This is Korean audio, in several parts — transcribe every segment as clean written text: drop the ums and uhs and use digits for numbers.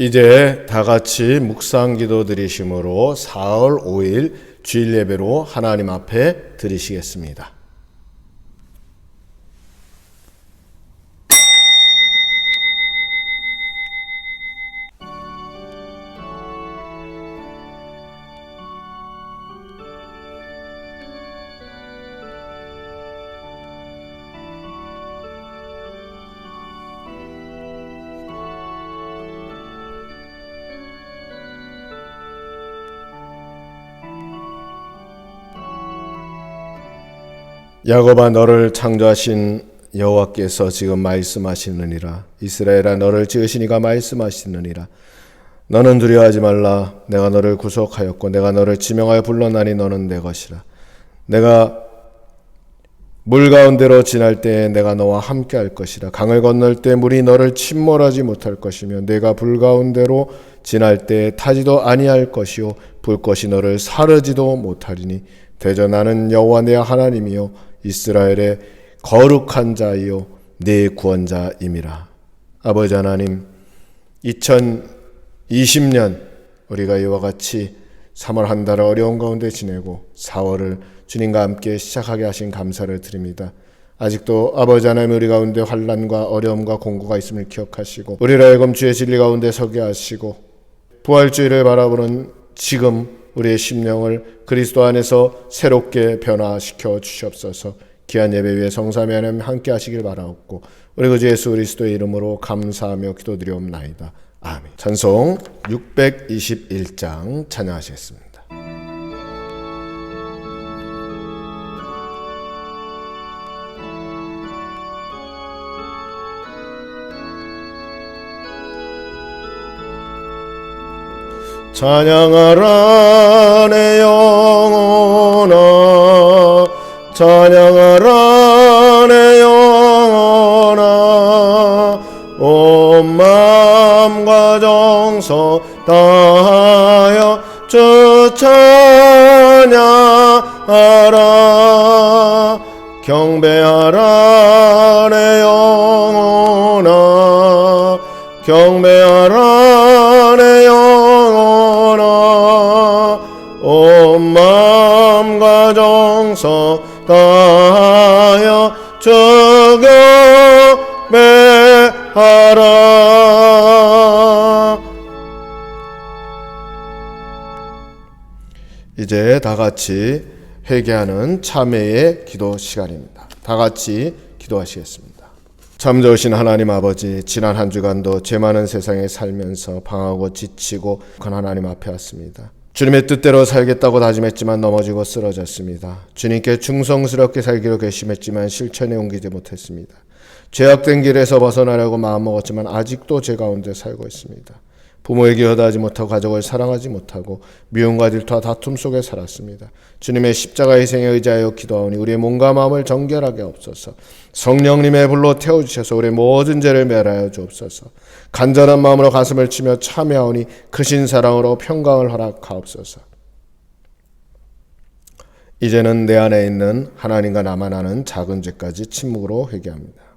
이제 다 같이 묵상 기도 드리심으로 4월 5일 주일 예배로 하나님 앞에 드리시겠습니다. 야곱아, 너를 창조하신 여호와께서 지금 말씀하시느니라. 이스라엘아, 너를 지으신 이가 말씀하시느니라. 너는 두려워하지 말라. 내가 너를 구속하였고 내가 너를 지명하여 불러나니 너는 내 것이라. 내가 물 가운데로 지날 때에 내가 너와 함께 할 것이라. 강을 건널 때 물이 너를 침몰하지 못할 것이며 내가 불 가운데로 지날 때에 타지도 아니할 것이요 불꽃이 너를 사르지도 못하리니 대저 나는 여호와 내 하나님이요 이스라엘의 거룩한 자이요 네 구원자임이라. 아버지 하나님, 2020년 우리가 이와 같이 3월 한 달을 어려운 가운데 지내고 4월을 주님과 함께 시작하게 하신 감사를 드립니다. 아직도 아버지 하나님, 우리 가운데 환난과 어려움과 공고가 있음을 기억하시고 우리를 하여금 주의 진리 가운데 서게 하시고 부활주의를 바라보는 지금 우리의 심령을 그리스도 안에서 새롭게 변화시켜 주시옵소서. 귀한 예배 위에 성삼위 하나님 함께 하시길 바라옵고 우리 구주 예수 그리스도의 이름으로 감사하며 기도드리옵나이다. 아멘. 찬송 621장 찬양하시겠습니다. 찬양하라 내 영혼아, 찬양하라 내 영혼아, 온 마음과 정성 다하여 주 찬양하라. 경배하라 내 영혼아, 경배하라 내 영혼아, 온 마음과 정성 다하여 주 경배하라. 이제 다 같이 회개하는 참회의 기도 시간입니다. 다 같이 기도하시겠습니다. 참 좋으신 하나님 아버지, 지난 한 주간도 죄 많은 세상에 살면서 방황하고 지치고 그 하나님 앞에 왔습니다. 주님의 뜻대로 살겠다고 다짐했지만 넘어지고 쓰러졌습니다. 주님께 충성스럽게 살기로 결심했지만 실천에 옮기지 못했습니다. 죄악된 길에서 벗어나려고 마음먹었지만 아직도 죄 가운데 살고 있습니다. 부모에게 효도하지 못하고 가족을 사랑하지 못하고 미움과 질투와 다툼 속에 살았습니다. 주님의 십자가 희생에 의지하여 기도하오니 우리의 몸과 마음을 정결하게 하옵소서. 성령님의 불로 태워주셔서 우리의 모든 죄를 멸하여 주옵소서. 간절한 마음으로 가슴을 치며 참회하오니 크신 사랑으로 평강을 허락하옵소서. 이제는 내 안에 있는 하나님과 나만 아는 작은 죄까지 침묵으로 회개합니다.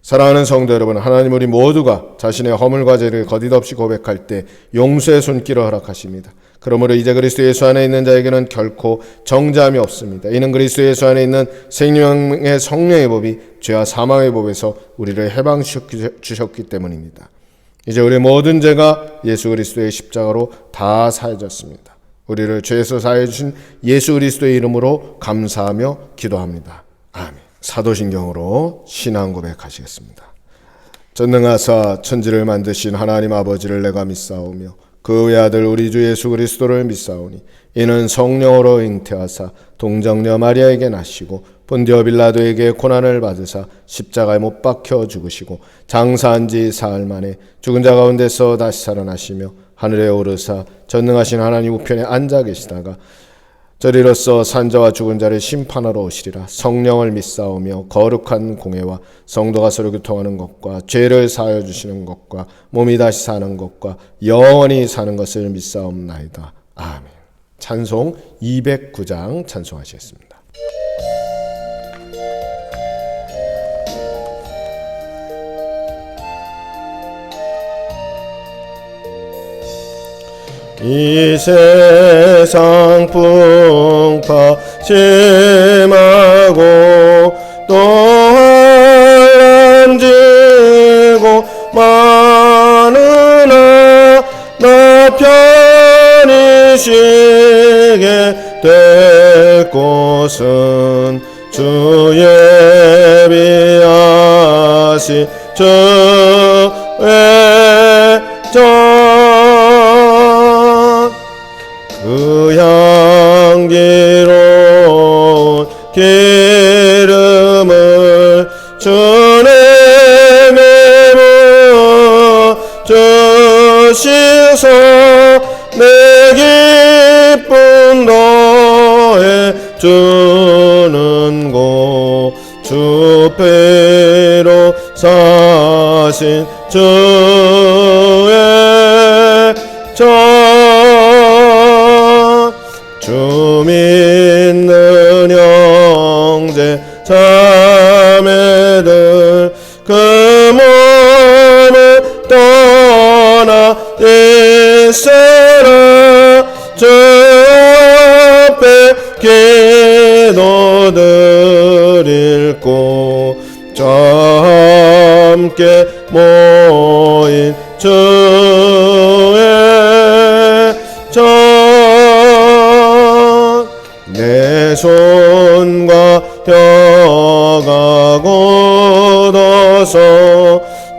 사랑하는 성도 여러분, 하나님 우리 모두가 자신의 허물과 죄를 거짓없이 고백할 때 용서의 손길을 허락하십니다. 그러므로 이제 그리스도 예수 안에 있는 자에게는 결코 정죄함이 없습니다. 이는 그리스도 예수 안에 있는 생명의 성령의 법이 죄와 사망의 법에서 우리를 해방시켰기 때문입니다. 이제 우리의 모든 죄가 예수 그리스도의 십자가로 다 사해졌습니다. 우리를 죄에서 사해 주신 예수 그리스도의 이름으로 감사하며 기도합니다. 아멘. 사도신경으로 신앙 고백하시겠습니다. 전능하사 천지를 만드신 하나님 아버지를 내가 믿사오며 그 외아들 우리 주 예수 그리스도를 믿사오니 이는 성령으로 잉태하사 동정녀 마리아에게 나시고 본디오 빌라도에게 고난을 받으사 십자가에 못 박혀 죽으시고 장사한 지 사흘 만에 죽은 자 가운데서 다시 살아나시며 하늘에 오르사 전능하신 하나님 우편에 앉아 계시다가 저리로서 산자와 죽은 자를 심판하러 오시리라. 성령을 믿사오며 거룩한 공회와 성도가 서로 교통하는 것과 죄를 사하여 주시는 것과 몸이 다시 사는 것과 영원히 사는 것을 믿사옵나이다. 아멘. 찬송 209장 찬송하시겠습니다. 이 세상 풍파 심하고 또 한란지고 많으나 나 편히 쉬게 될 곳은 주 예비하신 주의 전 그 향기로운 기름을 주님의 주시소 내 기쁨 더해 주는 곳 주 피로 사신 주의 전 주 믿는 형제 자매들 그 몸을 떠나 있으라 주 앞에 기도드릴 곳 저 함께 모인 주의 전 내 손과 혀가 굳어서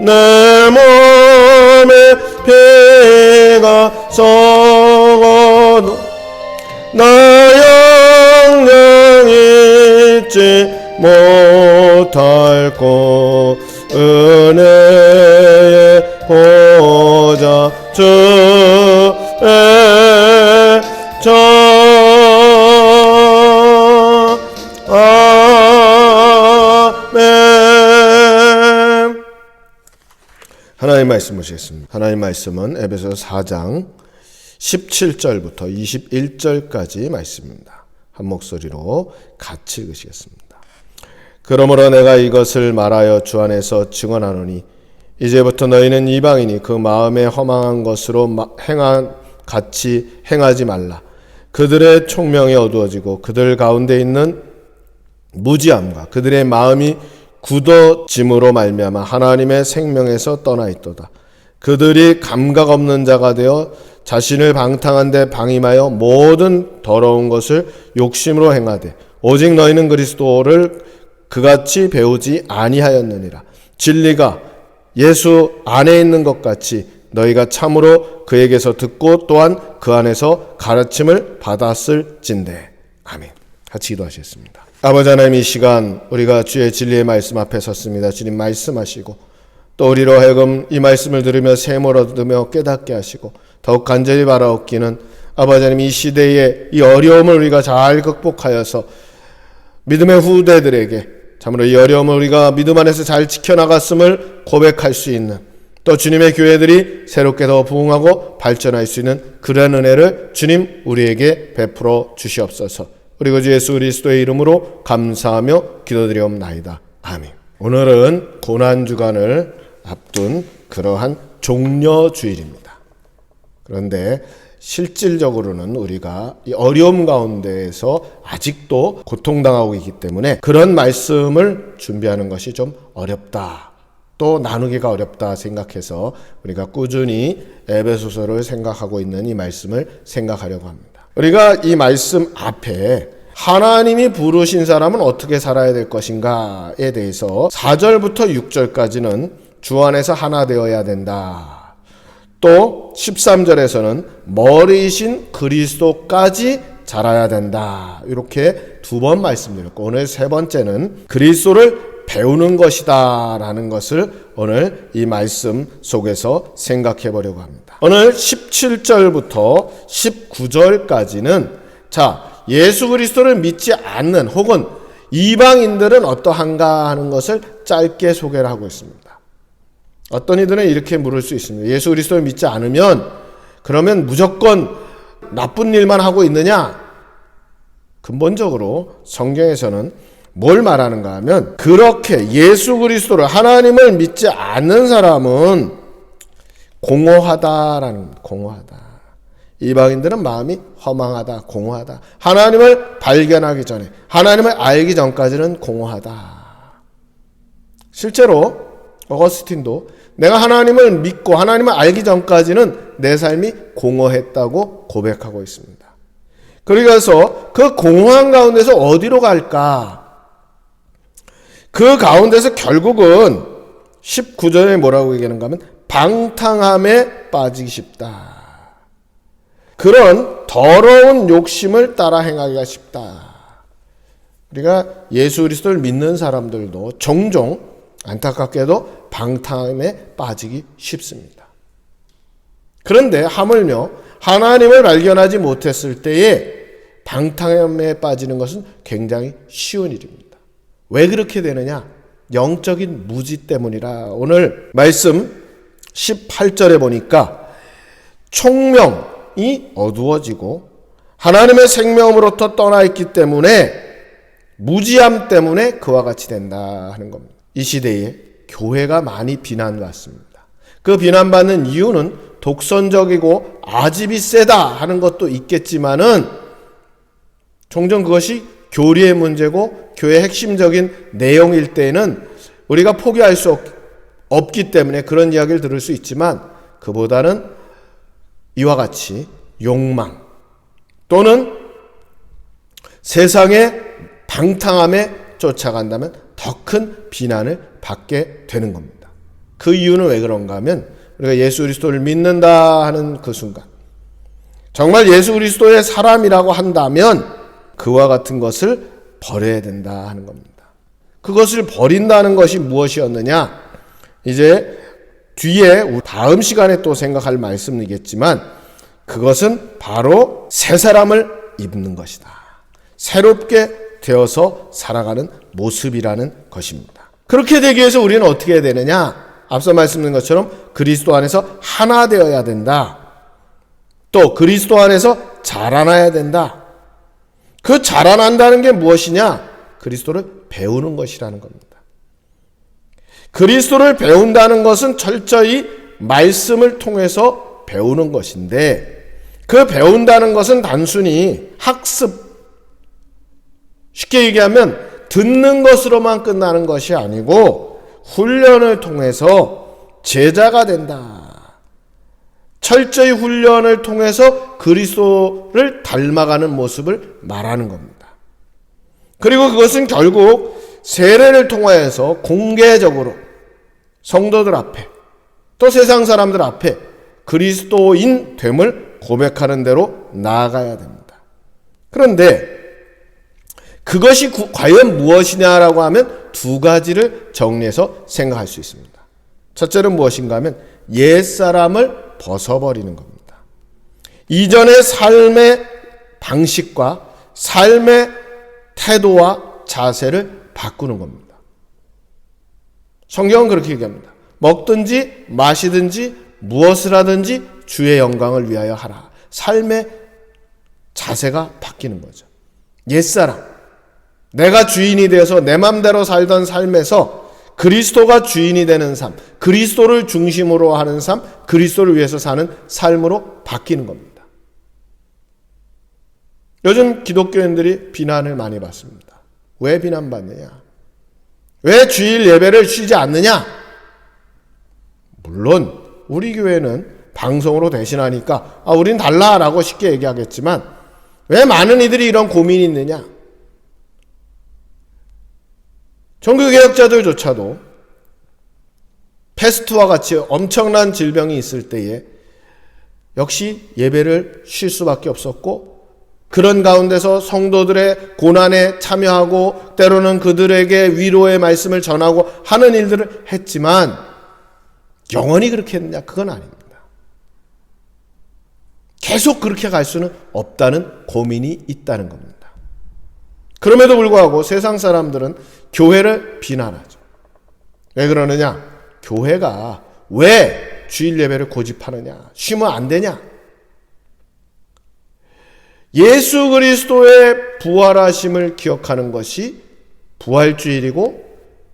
내 몸에 피가 썩어도 나 영영 잊지 못할 곳 은혜의 보좌 주의 전 아멘. 하나님 말씀 보시겠습니다. 하나님 말씀은 에베소서 4장 17절부터 21절까지 말씀입니다. 한 목소리로 같이 읽으시겠습니다. 그러므로 내가 이것을 말하여 주 안에서 증언하노니 이제부터 너희는 이방인이 그 마음에 허망한 것으로 같이 행하지 말라. 그들의 총명이 어두워지고 그들 가운데 있는 무지함과 그들의 마음이 굳어짐으로 말미암아 하나님의 생명에서 떠나 있도다. 그들이 감각 없는 자가 되어 자신을 방탕한 데 방임하여 모든 더러운 것을 욕심으로 행하되 오직 너희는 그리스도를 그같이 배우지 아니하였느니라. 진리가 예수 안에 있는 것 같이 너희가 참으로 그에게서 듣고 또한 그 안에서 가르침을 받았을진대. 아멘. 같이 기도하시겠습니다. 아버지 하나님, 이 시간 우리가 주의 진리의 말씀 앞에 섰습니다. 주님 말씀하시고 또 우리로 하여금 이 말씀을 들으며 샘을 얻으며 깨닫게 하시고 더욱 간절히 바라옵기는 아버지 하나님, 이 시대의 이 어려움을 우리가 잘 극복하여서 믿음의 후대들에게 참으로 이 어려움을 우리가 믿음 안에서 잘 지켜나갔음을 고백할 수 있는, 또 주님의 교회들이 새롭게 더 부흥하고 발전할 수 있는 그런 은혜를 주님 우리에게 베풀어 주시옵소서. 그리고 주 예수 그리스도의 이름으로 감사하며 기도드리옵나이다. 아멘. 오늘은 고난주간을 앞둔 그러한 종려주일입니다. 그런데 실질적으로는 우리가 이 어려움 가운데에서 아직도 고통당하고 있기 때문에 그런 말씀을 준비하는 것이 좀 어렵다, 또 나누기가 어렵다 생각해서 우리가 꾸준히 에베소서를 생각하고 있는 이 말씀을 생각하려고 합니다. 우리가 이 말씀 앞에 하나님이 부르신 사람은 어떻게 살아야 될 것인가에 대해서 4절부터 6절까지는 주 안에서 하나 되어야 된다. 또 13절에서는 머리이신 그리스도까지 자라야 된다. 이렇게 두 번 말씀드렸고, 오늘 세 번째는 그리스도를 배우는 것이다 라는 것을 오늘 이 말씀 속에서 생각해 보려고 합니다. 오늘 17절부터 19절까지는 예수 그리스도를 믿지 않는 혹은 이방인들은 어떠한가 하는 것을 짧게 소개를 하고 있습니다. 어떤 이들은 이렇게 물을 수 있습니다. 예수 그리스도를 믿지 않으면 그러면 무조건 나쁜 일만 하고 있느냐? 근본적으로 성경에서는 뭘 말하는가 하면, 그렇게 예수 그리스도를, 하나님을 믿지 않는 사람은 공허하다라는, 공허하다. 이방인들은 마음이 허망하다, 공허하다. 하나님을 발견하기 전에, 하나님을 알기 전까지는 공허하다. 실제로 어거스틴도 내가 하나님을 믿고 하나님을 알기 전까지는 내 삶이 공허했다고 고백하고 있습니다. 그래서 그 공허한 가운데서 어디로 갈까? 그 가운데서 결국은 19절에 뭐라고 얘기하는가 하면 방탕함에 빠지기 쉽다. 그런 더러운 욕심을 따라 행하기가 쉽다. 우리가 예수 그리스도를 믿는 사람들도 종종 안타깝게도 방탕함에 빠지기 쉽습니다. 그런데 하물며 하나님을 발견하지 못했을 때에 방탕함에 빠지는 것은 굉장히 쉬운 일입니다. 왜 그렇게 되느냐? 영적인 무지 때문이라. 오늘 말씀 18절에 보니까 총명이 어두워지고 하나님의 생명으로부터 떠나 있기 때문에 무지함 때문에 그와 같이 된다 하는 겁니다. 이 시대에 교회가 많이 비난받습니다. 그 비난받는 이유는 독선적이고 아집이 세다 하는 것도 있겠지만은 종종 그것이 교리의 문제고 교회의 핵심적인 내용일 때에는 우리가 포기할 수 없기 때문에 그런 이야기를 들을 수 있지만 그보다는 이와 같이 욕망 또는 세상의 방탕함에 쫓아간다면 더 큰 비난을 받게 되는 겁니다. 그 이유는 왜 그런가 하면 우리가 예수 그리스도를 믿는다 하는 그 순간 정말 예수 그리스도의 사람이라고 한다면 그와 같은 것을 버려야 된다 하는 겁니다. 그것을 버린다는 것이 무엇이었느냐? 이제 뒤에 다음 시간에 또 생각할 말씀이겠지만 그것은 바로 새 사람을 입는 것이다. 새롭게 되어서 살아가는 모습이라는 것입니다. 그렇게 되기 위해서 우리는 어떻게 해야 되느냐? 앞서 말씀드린 것처럼 그리스도 안에서 하나 되어야 된다. 또 그리스도 안에서 자라나야 된다. 그 자라난다는 게 무엇이냐? 그리스도를 배우는 것이라는 겁니다. 그리스도를 배운다는 것은 철저히 말씀을 통해서 배우는 것인데 그 배운다는 것은 단순히 학습, 쉽게 얘기하면 듣는 것으로만 끝나는 것이 아니고 훈련을 통해서 제자가 된다. 철저히 훈련을 통해서 그리스도를 닮아가는 모습을 말하는 겁니다. 그리고 그것은 결국 세례를 통하여서 공개적으로 성도들 앞에 또 세상 사람들 앞에 그리스도인 됨을 고백하는 대로 나아가야 됩니다. 그런데 그것이 과연 무엇이냐라고 하면 두 가지를 정리해서 생각할 수 있습니다. 첫째는 무엇인가 하면 옛사람을 벗어버리는 겁니다. 이전의 삶의 방식과 삶의 태도와 자세를 바꾸는 겁니다. 성경은 그렇게 얘기합니다. 먹든지 마시든지 무엇을 하든지 주의 영광을 위하여 하라. 삶의 자세가 바뀌는 거죠. 옛사람, 내가 주인이 되어서 내 맘대로 살던 삶에서 그리스도가 주인이 되는 삶, 그리스도를 중심으로 하는 삶, 그리스도를 위해서 사는 삶으로 바뀌는 겁니다. 요즘 기독교인들이 비난을 많이 받습니다. 왜 비난받느냐? 왜 주일 예배를 쉬지 않느냐? 물론 우리 교회는 방송으로 대신하니까 우린 달라라고 쉽게 얘기하겠지만 왜 많은 이들이 이런 고민이 있느냐? 종교개혁자들조차도 패스트와 같이 엄청난 질병이 있을 때에 역시 예배를 쉴 수밖에 없었고 그런 가운데서 성도들의 고난에 참여하고 때로는 그들에게 위로의 말씀을 전하고 하는 일들을 했지만 영원히 그렇게 했느냐? 그건 아닙니다. 계속 그렇게 갈 수는 없다는 고민이 있다는 겁니다. 그럼에도 불구하고 세상 사람들은 교회를 비난하죠. 왜 그러느냐? 교회가 왜 주일 예배를 고집하느냐? 쉬면 안 되냐? 예수 그리스도의 부활하심을 기억하는 것이 부활주일이고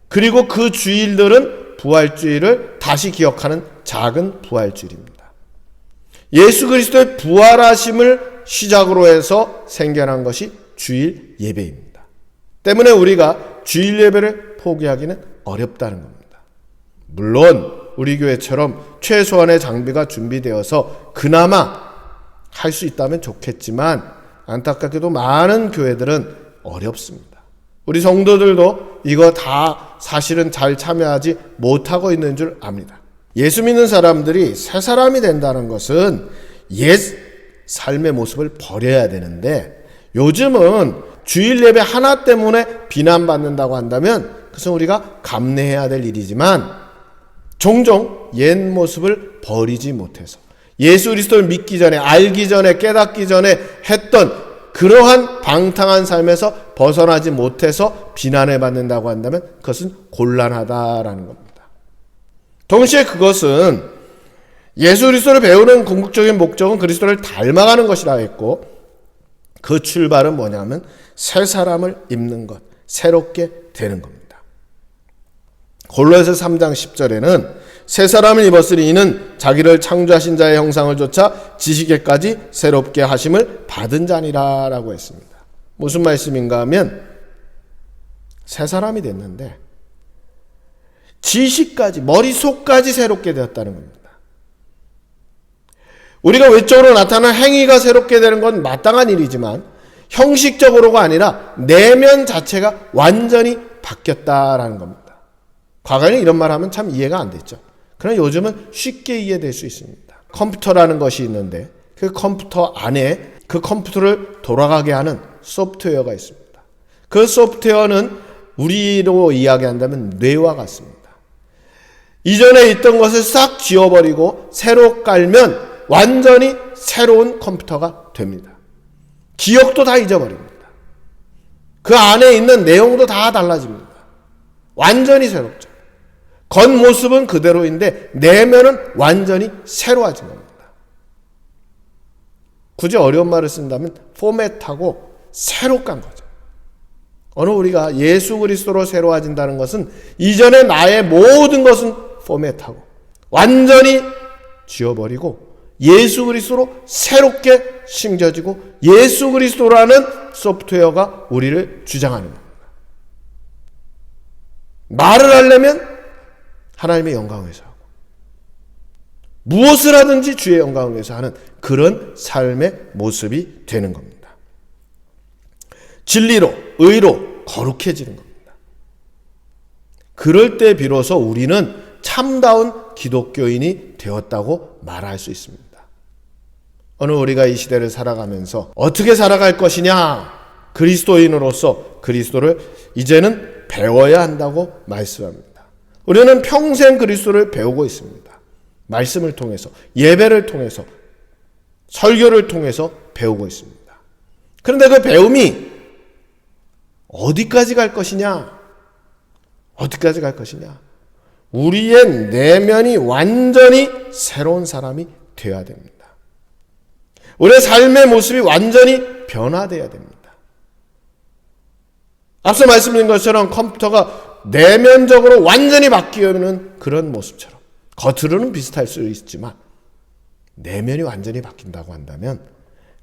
그리고 그 주일들은 부활주일을 다시 기억하는 작은 부활주일입니다. 예수 그리스도의 부활하심을 시작으로 해서 생겨난 것이 주일 예배입니다. 때문에 우리가 주일 예배를 포기하기는 어렵다는 겁니다. 물론 우리 교회처럼 최소한의 장비가 준비되어서 그나마 할 수 있다면 좋겠지만 안타깝게도 많은 교회들은 어렵습니다. 우리 성도들도 이거 다 사실은 잘 참여하지 못하고 있는 줄 압니다. 예수 믿는 사람들이 새 사람이 된다는 것은 옛 삶의 모습을 버려야 되는데, 요즘은 주일 예배 하나 때문에 비난받는다고 한다면 그것은 우리가 감내해야 될 일이지만, 종종 옛 모습을 버리지 못해서 예수 그리스도를 믿기 전에, 알기 전에, 깨닫기 전에 했던 그러한 방탕한 삶에서 벗어나지 못해서 비난을 받는다고 한다면 그것은 곤란하다라는 겁니다. 동시에 그것은 예수 그리스도를 배우는 궁극적인 목적은 그리스도를 닮아가는 것이라 했고, 그 출발은 뭐냐면 새 사람을 입는 것, 새롭게 되는 겁니다. 골로새서 3장 10절에는 새 사람을 입었으니 이는 자기를 창조하신 자의 형상을 좇아 지식에까지 새롭게 하심을 받은 자니라 라고 했습니다. 무슨 말씀인가 하면 새 사람이 됐는데 지식까지, 머릿속까지 새롭게 되었다는 겁니다. 우리가 외적으로 나타나는 행위가 새롭게 되는 건 마땅한 일이지만 형식적으로가 아니라 내면 자체가 완전히 바뀌었다라는 겁니다. 과거에는 이런 말 하면 참 이해가 안 됐죠. 그러나 요즘은 쉽게 이해될 수 있습니다. 컴퓨터라는 것이 있는데 그 컴퓨터 안에 그 컴퓨터를 돌아가게 하는 소프트웨어가 있습니다. 그 소프트웨어는 우리로 이야기한다면 뇌와 같습니다. 이전에 있던 것을 싹 지워버리고 새로 깔면 완전히 새로운 컴퓨터가 됩니다. 기억도 다 잊어버립니다. 그 안에 있는 내용도 다 달라집니다. 완전히 새롭죠. 겉모습은 그대로인데 내면은 완전히 새로워진 겁니다. 굳이 어려운 말을 쓴다면 포맷하고 새로 깐 거죠. 어느 우리가 예수 그리스도로 새로워진다는 것은 이전에 나의 모든 것은 포맷하고 완전히 지워버리고 예수 그리스도로 새롭게 심겨지고 예수 그리스도라는 소프트웨어가 우리를 주장하는 겁니다. 말을 하려면 하나님의 영광을 위해서 하고 무엇을 하든지 주의 영광을 위해서 하는 그런 삶의 모습이 되는 겁니다. 진리로, 의로 거룩해지는 겁니다. 그럴 때 비로소 우리는 참다운 기독교인이 되었다고 말할 수 있습니다. 어느 우리가 이 시대를 살아가면서 어떻게 살아갈 것이냐, 그리스도인으로서 그리스도를 이제는 배워야 한다고 말씀합니다. 우리는 평생 그리스도를 배우고 있습니다. 말씀을 통해서, 예배를 통해서, 설교를 통해서 배우고 있습니다. 그런데 그 배움이 어디까지 갈 것이냐? 어디까지 갈 것이냐? 우리의 내면이 완전히 새로운 사람이 되어야 됩니다. 우리의 삶의 모습이 완전히 변화되어야 됩니다. 앞서 말씀드린 것처럼 컴퓨터가 내면적으로 완전히 바뀌는 그런 모습처럼 겉으로는 비슷할 수 있지만 내면이 완전히 바뀐다고 한다면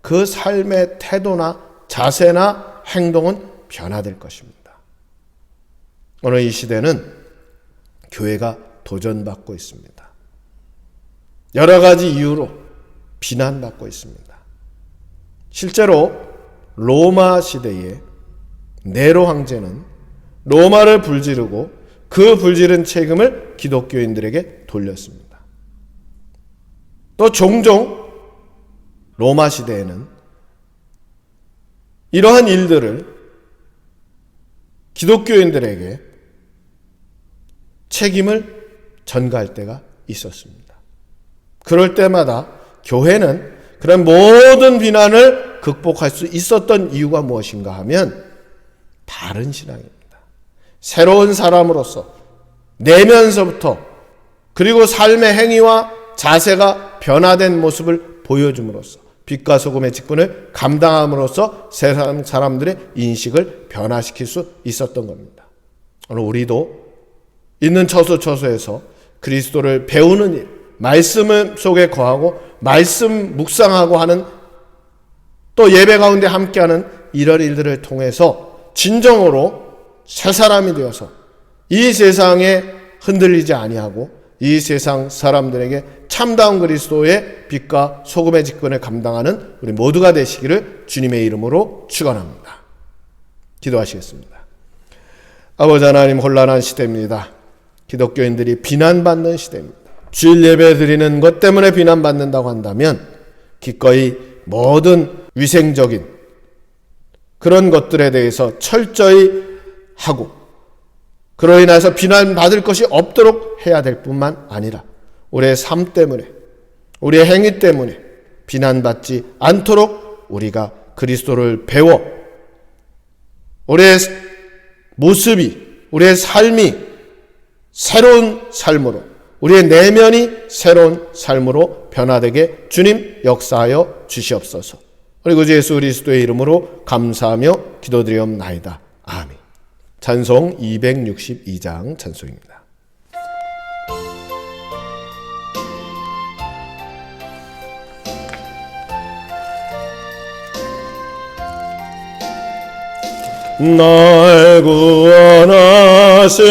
그 삶의 태도나 자세나 행동은 변화될 것입니다. 오늘 이 시대는 교회가 도전받고 있습니다. 여러 가지 이유로 비난받고 있습니다. 실제로 로마 시대에 네로 황제는 로마를 불지르고 그 불지른 책임을 기독교인들에게 돌렸습니다. 또 종종 로마 시대에는 이러한 일들을 기독교인들에게 책임을 전가할 때가 있었습니다. 그럴 때마다 교회는 그런 모든 비난을 극복할 수 있었던 이유가 무엇인가 하면 바른 신앙입니다. 새로운 사람으로서 내면서부터 그리고 삶의 행위와 자세가 변화된 모습을 보여줌으로써 빛과 소금의 직분을 감당함으로써 세상 사람들의 인식을 변화시킬 수 있었던 겁니다. 오늘 우리도 있는 처소처소에서 그리스도를 배우는 일, 말씀 속에 거하고 말씀 묵상하고 하는, 또 예배 가운데 함께하는 이런 일들을 통해서 진정으로 새 사람이 되어서 이 세상에 흔들리지 아니하고 이 세상 사람들에게 참다운 그리스도의 빛과 소금의 직분을 감당하는 우리 모두가 되시기를 주님의 이름으로 축원합니다. 기도하시겠습니다. 아버지 하나님, 혼란한 시대입니다. 기독교인들이 비난받는 시대입니다. 주일 예배 드리는 것 때문에 비난받는다고 한다면 기꺼이 모든 위생적인 그런 것들에 대해서 철저히 하고, 그로 인해서 비난받을 것이 없도록 해야 될 뿐만 아니라 우리의 삶 때문에, 우리의 행위 때문에 비난받지 않도록 우리가 그리스도를 배워 우리의 모습이, 우리의 삶이 새로운 삶으로, 우리의 내면이 새로운 삶으로 변화되게 주님 역사하여 주시옵소서. 그리고 예수 그리스도의 이름으로 감사하며 기도드리옵나이다. 아멘. 찬송 262장 찬송입니다. 날 구원하신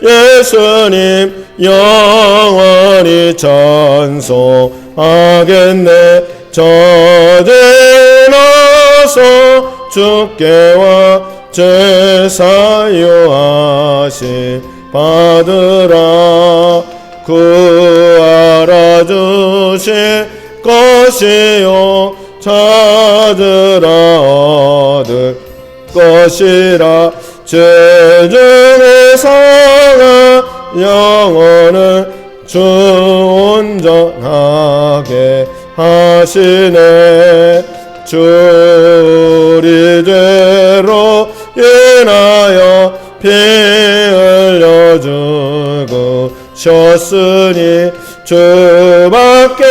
예수님 영원히 찬송하겠네. 저지나서 주께와 제사유하심 받으라. 구하라 주실 것이요 찾으라 얻을 것이라. 죄중에 상한 영혼을 주 온전하게 하시네. 주리 죄로 인하여 피 흘려 죽으셨으니 주밖에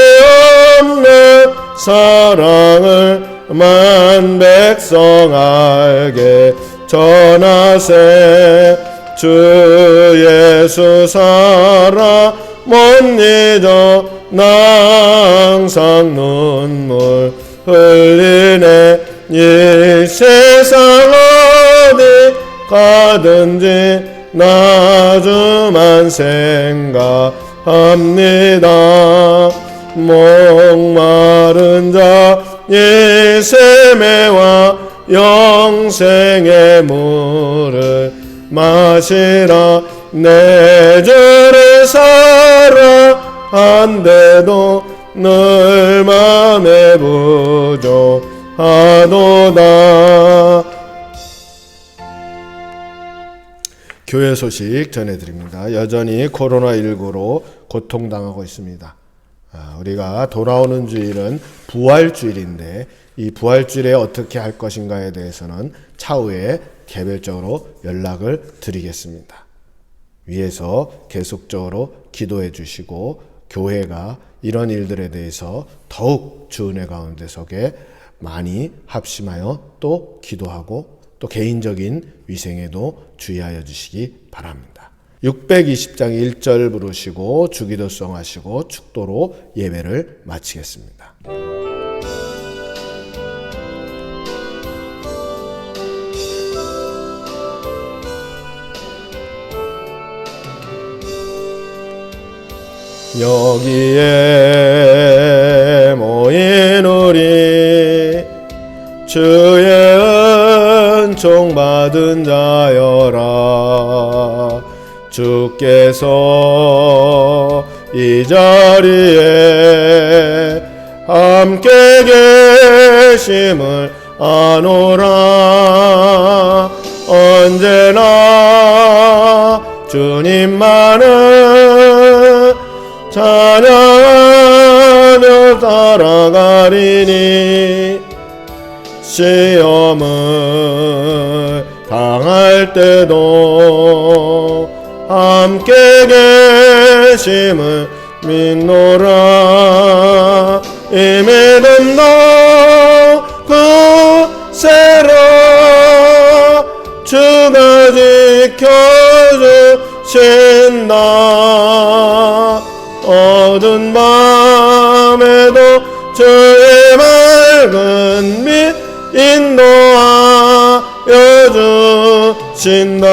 없는 사랑을 만 백성 알게 전하세. 주 예수 살아 못 잊어 나 항상 눈물 흘리네. 이 세상 어디 가든지 나 주만 생각합니다. 목마른 자 이 세매와 영생의 물을 마시라. 내 죄를 사랑한데도 늘 맘에 부족하도다. 교회 소식 전해드립니다. 여전히 코로나19로 고통당하고 있습니다. 우리가 돌아오는 주일은 부활주일인데 이 부활주일에 어떻게 할 것인가에 대해서는 차후에 개별적으로 연락을 드리겠습니다. 위에서 계속적으로 기도해 주시고 교회가 이런 일들에 대해서 더욱 주 은혜 가운데 속에 많이 합심하여 또 기도하고 또 개인적인 위생에도 주의하여 주시기 바랍니다. 620장 1절 부르시고 주기도송 하시고 축도로 예배를 마치겠습니다. 여기에 모인 우리 주의 은총 받은 자여라. 주께서 이 자리에 함께 계심을 아노라. 언제나 주님만을 찬양하며 살아가리니 시험을 당할 때도 함께 계심을 믿노라. 이 믿음도 굳세라. 주가 지켜주신다. 얻은 밤에도 주의 맑은 빛 인도하여 주신다.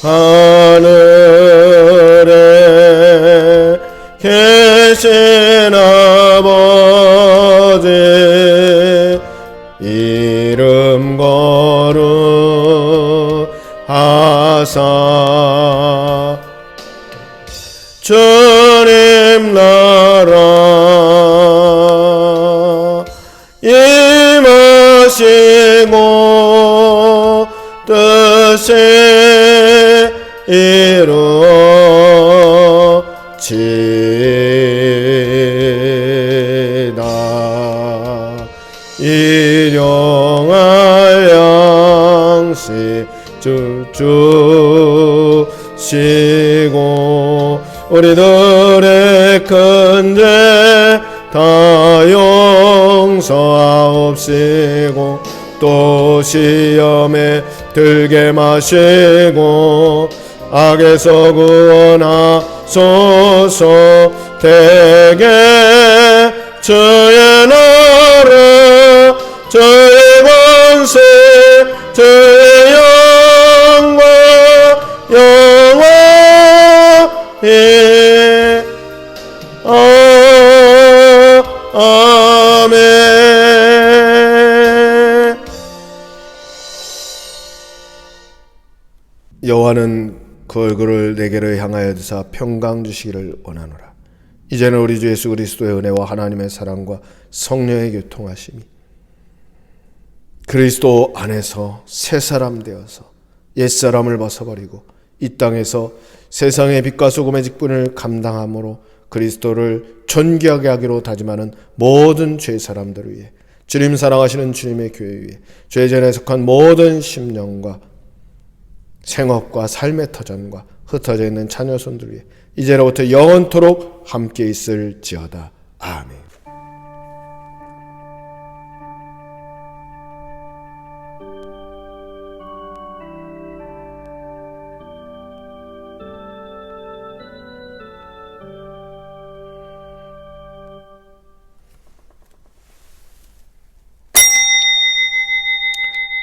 하늘에 계신 아버지 이름 거룩하사 주님 나라 임하시고 뜻이 이루어지다. 일용할 양식 주시고 우리들의 큰 죄 다 용서하옵시고 또 시험에 들게 마시고 악에서 구원하소서. 대개 주의 나라 주의 권세 주의 영광 영원히 아멘. 여호와는 그 얼굴을 내게로 향하여 드사 평강 주시기를 원하노라. 이제는 우리 주 예수 그리스도의 은혜와 하나님의 사랑과 성령의 교통하심이 그리스도 안에서 새 사람 되어서 옛사람을 벗어버리고 이 땅에서 세상의 빛과 소금의 직분을 감당함으로 그리스도를 존귀하게 하기로 다짐하는 모든 죄 사람들을 위해, 주님 사랑하시는 주님의 교회 위해, 죄전에 속한 모든 심령과 생업과 삶의 터전과 흩어져 있는 자녀손들 위해 이제로부터 영원토록 함께 있을지어다. 아멘.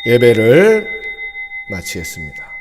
예배를 마치겠습니다.